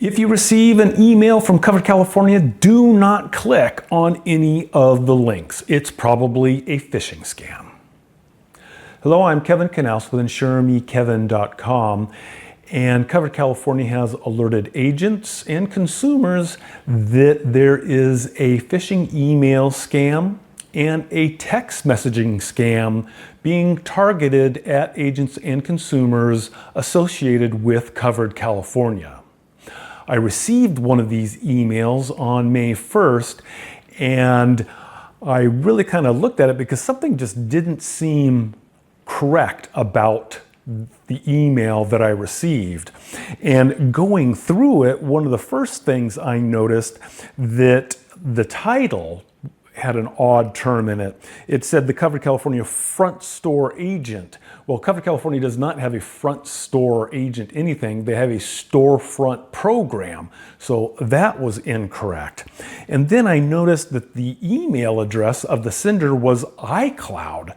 If you receive an email from Covered California, do not click on any of the links. It's probably a phishing scam. Hello, I'm Kevin Knaus with InsureMeKevin.com, and Covered California has alerted agents and consumers that there is a phishing email scam and a text messaging scam being targeted at agents and consumers associated with Covered California. I received one of these emails on May 1st, and I really kind of looked at it because something just didn't seem correct about the email that I received. And going through it, one of the first things I noticed that the title had an odd term in it. It said the Covered California front store agent. Well, Covered California does not have a front store agent anything. They have a storefront program. So that was incorrect. And then I noticed that the email address of the sender was iCloud.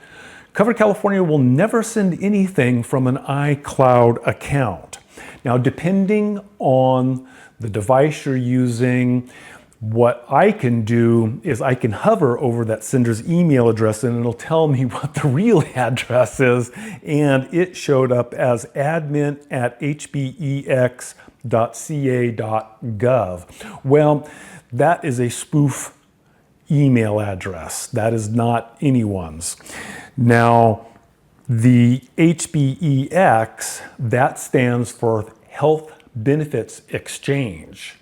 Covered California will never send anything from an iCloud account. Now, depending on the device you're using, what I can do is I can hover over that sender's email address and it'll tell me what the real address is. And it showed up as admin@hbex.ca.gov. Well, that is a spoof email address. That is not anyone's. Now, the HBEX, that stands for Health Benefits Exchange.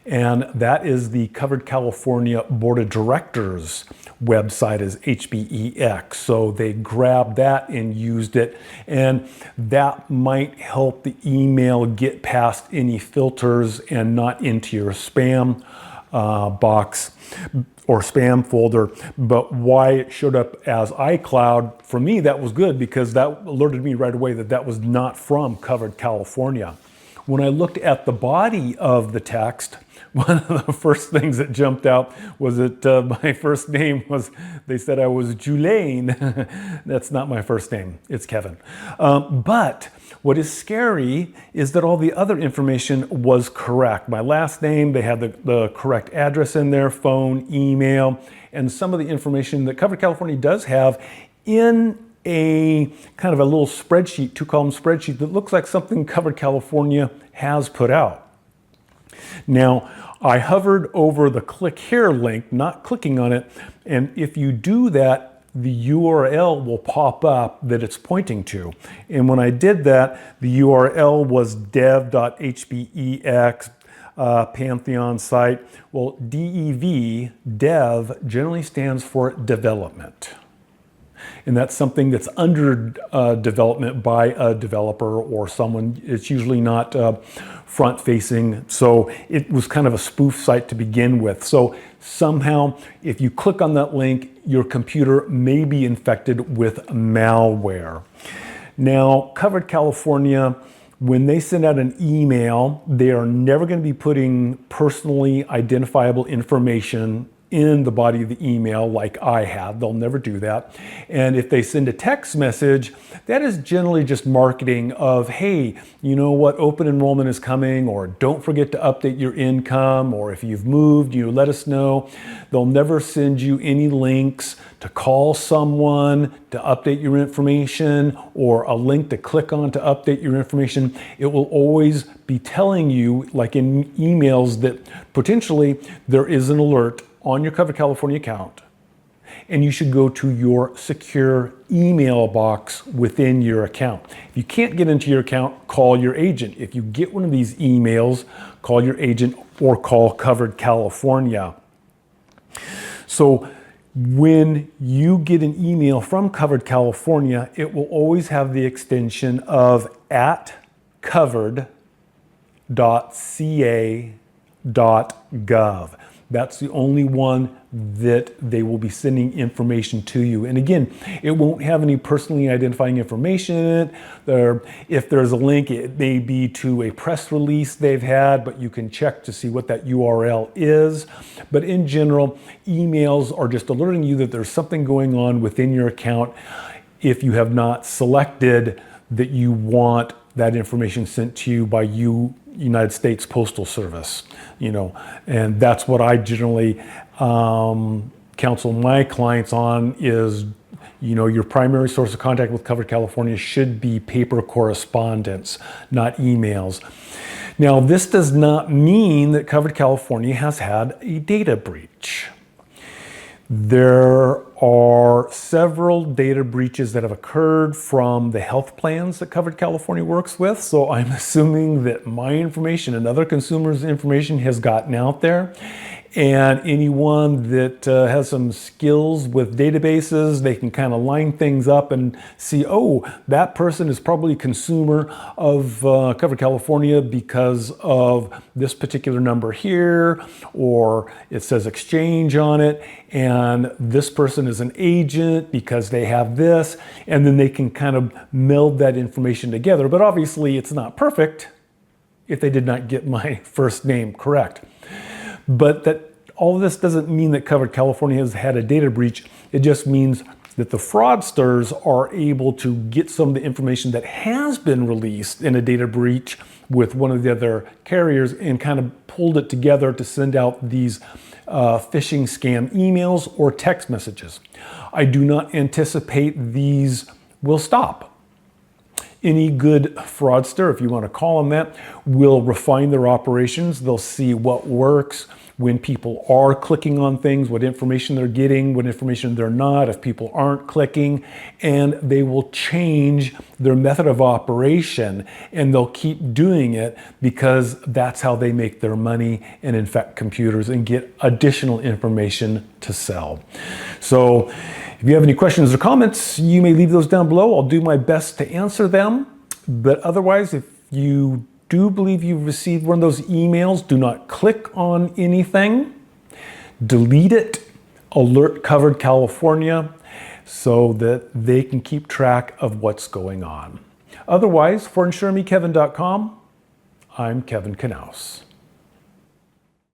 And that is the Covered California Board of Directors website is HBEX. So they grabbed that and used it, and that might help the email get past any filters and not into your spam box or spam folder. But why it showed up as iCloud, for me, that was good because that alerted me right away that that was not from Covered California. When I looked at the body of the text, one of the first things that jumped out was that my first name was, they said I was Julaine. That's not my first name, it's Kevin. But what is scary is that all the other information was correct. My last name, they had the correct address in there, phone, email, and some of the information that Covered California does have in a kind of a little spreadsheet, 2-column spreadsheet that looks like something Covered California has put out. Now, I hovered over the click here link, not clicking on it, and if you do that, the URL will pop up that it's pointing to. And when I did that, the URL was dev.hbex Pantheon site. Well, DEV, dev, generally stands for development. And that's something that's under development by a developer or someone. It's usually not front facing. So it was kind of a spoof site to begin with. So somehow, if you click on that link, your computer may be infected with malware. Now, Covered California, when they send out an email, they are never going to be putting personally identifiable information in the body of the email like I have. They'll never do that. And if they send a text message, that is generally just marketing of, hey, you know what, open enrollment is coming, or don't forget to update your income, or if you've moved, you let us know. They'll never send you any links to call someone to update your information or a link to click on to update your information. It will always be telling you, like in emails, that potentially there is an alert on your Covered California account, and you should go to your secure email box within your account. If you can't get into your account, call your agent. If you get one of these emails, call your agent or call Covered California. So when you get an email from Covered California, it will always have the extension of @covered.ca.gov. That's the only one that they will be sending information to you. And again, it won't have any personally identifying information in it. If there's a link, it may be to a press release they've had, but you can check to see what that URL is. But in general, emails are just alerting you that there's something going on within your account if you have not selected that you want that information sent to you by United States Postal Service, and that's what I generally counsel my clients on is, your primary source of contact with Covered California should be paper correspondence, not emails. Now, this does not mean that Covered California has had a data breach. There are several data breaches that have occurred from the health plans that Covered California works with. So I'm assuming that my information and other consumers' information has gotten out there. And anyone that has some skills with databases, they can kind of line things up and see, oh, that person is probably a consumer of Covered California because of this particular number here, or it says exchange on it, and this person is an agent because they have this, and then they can kind of meld that information together. But obviously it's not perfect if they did not get my first name correct. But that all of this doesn't mean that Covered California has had a data breach. It just means that the fraudsters are able to get some of the information that has been released in a data breach with one of the other carriers and kind of pulled it together to send out these phishing scam emails or text messages. I do not anticipate these will stop. Any good fraudster, if you want to call them that, will refine their operations. They'll see what works, when people are clicking on things, what information they're getting, what information they're not, if people aren't clicking, and they will change their method of operation, and they'll keep doing it because that's how they make their money and infect computers and get additional information to sell. So if you have any questions or comments, you may leave those down below. I'll do my best to answer them. But otherwise, if you do believe you've received one of those emails, do not click on anything. Delete it. Alert Covered California so that they can keep track of what's going on. Otherwise, for InsureMeKevin.com, I'm Kevin Knaus.